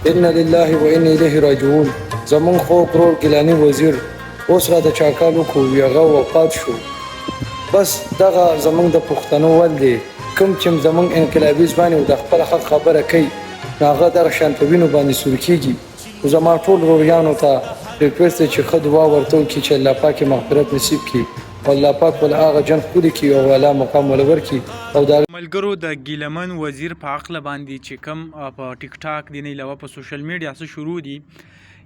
ان لله و انا الیه راجعون. زمون خو کرور ګیلانی وزیر اوس را د چاکالو کو هغه وفات شو. بس دغه زمونږ د پښتنو ول دی کوم چې زمونږ انقلابي ځوان او د خپل حق خبره کوي هغه دغه شان په وینو باندې سور کیږي. زما ټول وروریانو ته ریکوست چې ښه دعا ورته وکړي چې الله پاک مغفرت نصیب کړي او الله پاک ول هغه جنت ښکلي کړي او اعلی مقام ول ورکړي. او د ملګرو د ګیلمن وزیر په عقله باندې چې کوم په ټیک ټاک دی نه علاوه په سوشل میډیا څخه شروع دي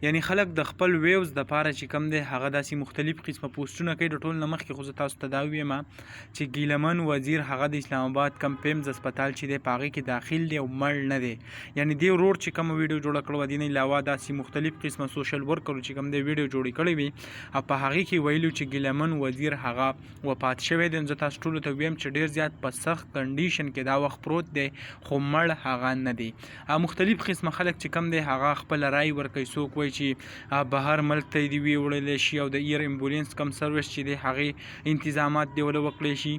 یعنی خلک د خپل ویوز د پاره چې کم دی هغه داسې مختلف قسمه پوسټونه کوي د ټول نمخ کې خو تاسو ته دا وایم چې ګیلمن وزیر هغه د اسلام آباد کم پیمز هسپتال چې دی پاغي کې داخل دی او مړ نه دی یعنی دی روډ چې کوم ویډیو جوړ کړو دی نه علاوه داسې مختلف قسمه سوشل ورکر چې کم دی ویډیو جوړ کړی وي او په هغه کې ویلو چې ګیلمن وزیر هغه وفات شوی دی. زه تاسو ټول ته ویم چې ډیر زیات په سخت کنډیشن کې دا وخت پروت دی خو مړ هغه نه دی. مختلف قسمه خلک چې کم دی هغه خپل رائے ورکوي. څوک وایي چې بهر ملک ته دی وی وړل شي او د ایر امبولانس کم سرویس چې دی هغه انتظامات دی ول وکړي شي.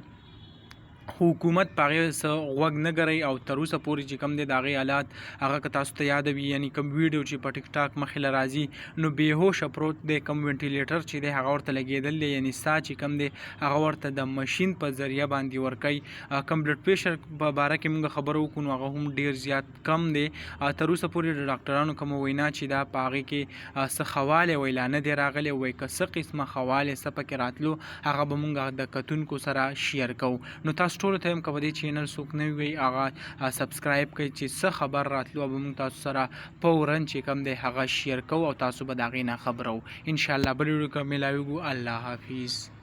حکومت پاغه سره غوږ نه غړي او تر اوسه پورې چې کم دی د هغې حالات هغه که تاسو ته یاد وي یعنی کوم ویډیو چې په ټیک ټاک مخې له راځي نو بېهوشه پروت دی کوم وینټیلیټر چې دی هغه ورته لګېدل دی یعنی ساه چې کم دی هغه ورته د مشین په ذریعه باندې ورکوي. کم بلډ پریشر په باره کې موږ خبرو وکړو نو هغه هم ډېر زیات کم دی. تر اوسه پورې د ډاکټرانو کومه وینا چې دا په هغې کې څه خواله ویلا نه دی راغلی وایي که څه قسمه خواله څه پکې راتلو هغه به موږ د کتونکو سره شیر کوو. نو تاسو ټولو ته یم که په دې چینل څوک نه وي هغه سبسکرایب کړئ چې څه خبر راتلو به موږ تاسو سره فوراً چې کوم دی هغه شیر کوو او تاسو به د هغې نه خبرو. انشاءالله بلې ویډیو کې میلاویږو. الله حافظ.